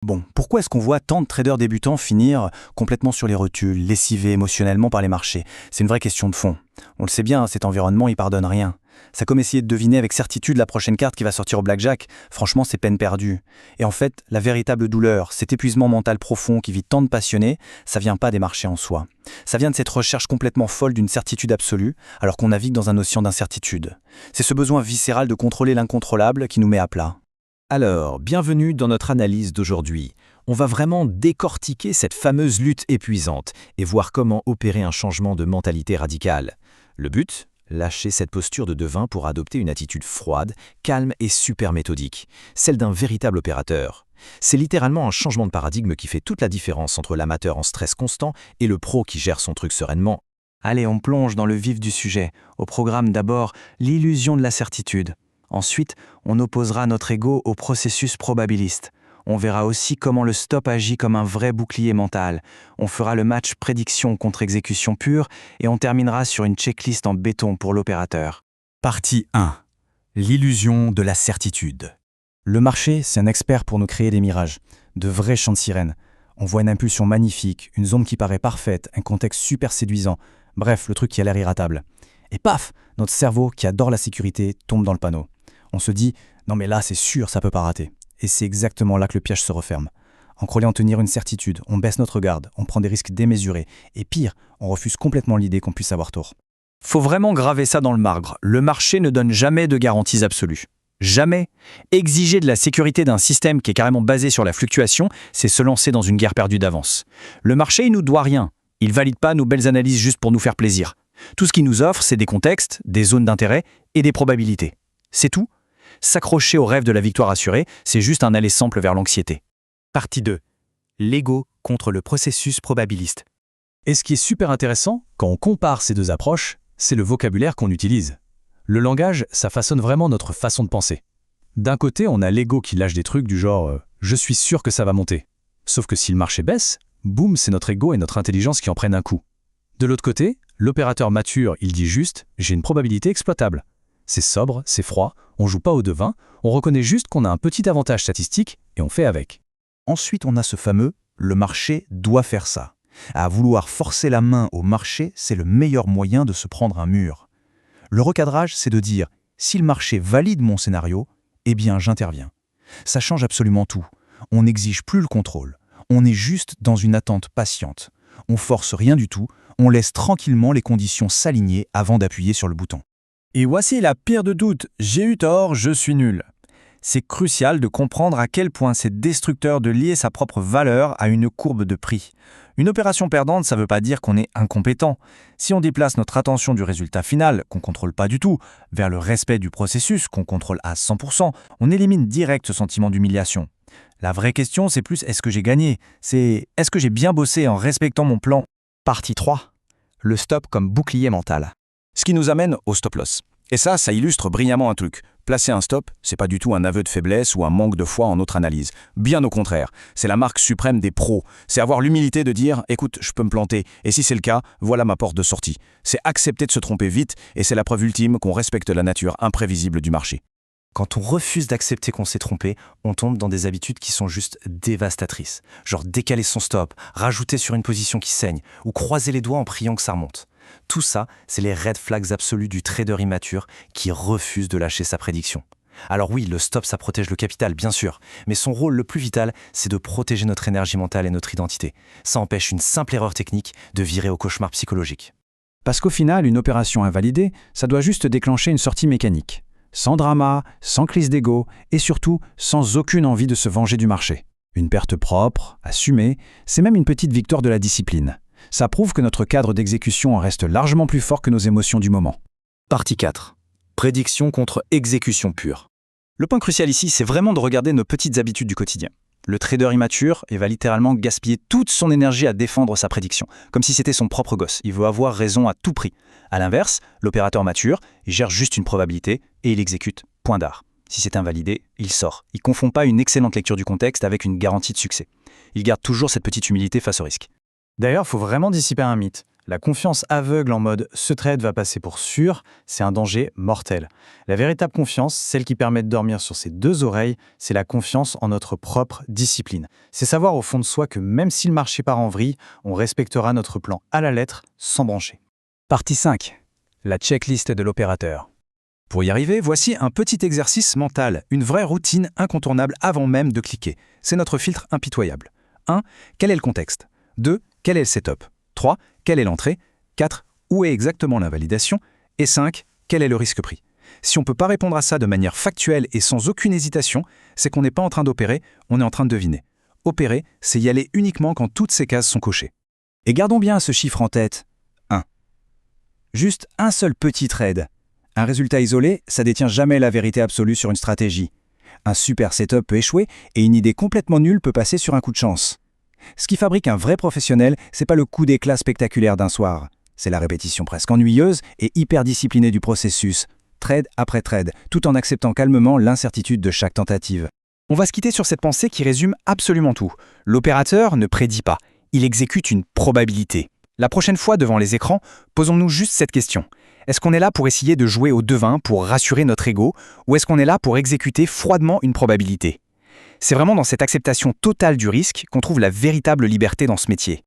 Bon, pourquoi est-ce qu'on voit tant de traders débutants finir complètement sur les rotules, lessivés émotionnellement par les marchés? C'est une vraie question de fond. On le sait bien, cet environnement, il pardonne rien. C'est comme essayer de deviner avec certitude la prochaine carte qui va sortir au blackjack. Franchement, c'est peine perdue. Et en fait, la véritable douleur, cet épuisement mental profond qui vit tant de passionnés, ça vient pas des marchés en soi. Ça vient de cette recherche complètement folle d'une certitude absolue, alors qu'on navigue dans un océan d'incertitude. C'est ce besoin viscéral de contrôler l'incontrôlable qui nous met à plat. Alors, bienvenue dans notre analyse d'aujourd'hui. On va vraiment décortiquer cette fameuse lutte épuisante et voir comment opérer un changement de mentalité radicale. Le but ? Lâcher cette posture de devin pour adopter une attitude froide, calme et super méthodique, celle d'un véritable opérateur. C'est littéralement un changement de paradigme qui fait toute la différence entre l'amateur en stress constant et le pro qui gère son truc sereinement. Allez, on plonge dans le vif du sujet. Au programme d'abord, l'illusion de la certitude. Ensuite, on opposera notre ego au processus probabiliste. On verra aussi comment le stop agit comme un vrai bouclier mental. On fera le match prédiction contre exécution pure et on terminera sur une checklist en béton pour l'opérateur. Partie 1. L'illusion de la certitude. Le marché, c'est un expert pour nous créer des mirages, de vrais chants de sirène. On voit une impulsion magnifique, une zone qui paraît parfaite, un contexte super séduisant. Bref, le truc qui a l'air irratable. Et paf, notre cerveau, qui adore la sécurité, tombe dans le panneau. On se dit « non mais là, c'est sûr, ça peut pas rater ». Et c'est exactement là que le piège se referme. En croyant tenir une certitude, on baisse notre garde, on prend des risques démesurés. Et pire, on refuse complètement l'idée qu'on puisse avoir tort. Faut vraiment graver ça dans le marbre. Le marché ne donne jamais de garanties absolues. Jamais. Exiger de la sécurité d'un système qui est carrément basé sur la fluctuation, c'est se lancer dans une guerre perdue d'avance. Le marché, il nous doit rien. Il valide pas nos belles analyses juste pour nous faire plaisir. Tout ce qu'il nous offre, c'est des contextes, des zones d'intérêt et des probabilités. C'est tout. S'accrocher au rêve de la victoire assurée, c'est juste un aller simple vers l'anxiété. Partie 2. L'ego contre le processus probabiliste. Et ce qui est super intéressant, quand on compare ces deux approches, c'est le vocabulaire qu'on utilise. Le langage, ça façonne vraiment notre façon de penser. D'un côté, on a l'ego qui lâche des trucs du genre « je suis sûr que ça va monter ». Sauf que si le marché baisse, boum, c'est notre ego et notre intelligence qui en prennent un coup. De l'autre côté, l'opérateur mature, il dit juste « j'ai une probabilité exploitable ». C'est sobre, c'est froid, on joue pas au devin, on reconnaît juste qu'on a un petit avantage statistique et on fait avec. Ensuite, on a ce fameux « le marché doit faire ça ». À vouloir forcer la main au marché, c'est le meilleur moyen de se prendre un mur. Le recadrage, c'est de dire « si le marché valide mon scénario, eh bien j'interviens ». Ça change absolument tout. On n'exige plus le contrôle. On est juste dans une attente patiente. On force rien du tout, on laisse tranquillement les conditions s'aligner avant d'appuyer sur le bouton. Et voici la pire de toutes, j'ai eu tort, je suis nul. C'est crucial de comprendre à quel point c'est destructeur de lier sa propre valeur à une courbe de prix. Une opération perdante, ça ne veut pas dire qu'on est incompétent. Si on déplace notre attention du résultat final, qu'on ne contrôle pas du tout, vers le respect du processus, qu'on contrôle à 100%, on élimine direct ce sentiment d'humiliation. La vraie question, c'est plus est-ce que j'ai gagné ? C'est est-ce que j'ai bien bossé en respectant mon plan ? Partie 3. Le stop comme bouclier mental. Ce qui nous amène au stop loss. Et ça illustre brillamment un truc. Placer un stop, c'est pas du tout un aveu de faiblesse ou un manque de foi en notre analyse. Bien au contraire, c'est la marque suprême des pros. C'est avoir l'humilité de dire « écoute, je peux me planter, et si c'est le cas, voilà ma porte de sortie ». C'est accepter de se tromper vite, et c'est la preuve ultime qu'on respecte la nature imprévisible du marché. Quand on refuse d'accepter qu'on s'est trompé, on tombe dans des habitudes qui sont juste dévastatrices. Genre décaler son stop, rajouter sur une position qui saigne, ou croiser les doigts en priant que ça remonte. Tout ça, c'est les red flags absolus du trader immature qui refuse de lâcher sa prédiction. Alors oui, le stop, ça protège le capital, bien sûr, mais son rôle le plus vital, c'est de protéger notre énergie mentale et notre identité. Ça empêche une simple erreur technique de virer au cauchemar psychologique. Parce qu'au final, une opération invalidée, ça doit juste déclencher une sortie mécanique. Sans drama, sans crise d'ego et surtout sans aucune envie de se venger du marché. Une perte propre, assumée, c'est même une petite victoire de la discipline. Ça prouve que notre cadre d'exécution en reste largement plus fort que nos émotions du moment. Partie 4. Prédiction contre exécution pure. Le point crucial ici, c'est vraiment de regarder nos petites habitudes du quotidien. Le trader immature, il va littéralement gaspiller toute son énergie à défendre sa prédiction, comme si c'était son propre gosse. Il veut avoir raison à tout prix. À l'inverse, l'opérateur mature, il gère juste une probabilité et il exécute. Point d'art. Si c'est invalidé, il sort. Il ne confond pas une excellente lecture du contexte avec une garantie de succès. Il garde toujours cette petite humilité face au risque. D'ailleurs, il faut vraiment dissiper un mythe. La confiance aveugle en mode « ce trade va passer pour sûr », c'est un danger mortel. La véritable confiance, celle qui permet de dormir sur ses deux oreilles, c'est la confiance en notre propre discipline. C'est savoir au fond de soi que même si le marché part en vrille, on respectera notre plan à la lettre sans brancher. Partie 5. La checklist de l'opérateur. Pour y arriver, voici un petit exercice mental, une vraie routine incontournable avant même de cliquer. C'est notre filtre impitoyable. 1. Quel est le contexte? 2. Quel est le setup? 3. Quelle est l'entrée? 4. Où est exactement la validation? Et 5. Quel est le risque pris? Si on ne peut pas répondre à ça de manière factuelle et sans aucune hésitation, c'est qu'on n'est pas en train d'opérer, on est en train de deviner. Opérer, c'est y aller uniquement quand toutes ces cases sont cochées. Et gardons bien ce chiffre en tête. 1. Juste un seul petit trade. Un résultat isolé, ça détient jamais la vérité absolue sur une stratégie. Un super setup peut échouer et une idée complètement nulle peut passer sur un coup de chance. Ce qui fabrique un vrai professionnel, c'est pas le coup d'éclat spectaculaire d'un soir. C'est la répétition presque ennuyeuse et hyper disciplinée du processus, trade après trade, tout en acceptant calmement l'incertitude de chaque tentative. On va se quitter sur cette pensée qui résume absolument tout. L'opérateur ne prédit pas, il exécute une probabilité. La prochaine fois devant les écrans, posons-nous juste cette question. Est-ce qu'on est là pour essayer de jouer au devin pour rassurer notre ego, ou est-ce qu'on est là pour exécuter froidement une probabilité? C'est vraiment dans cette acceptation totale du risque qu'on trouve la véritable liberté dans ce métier.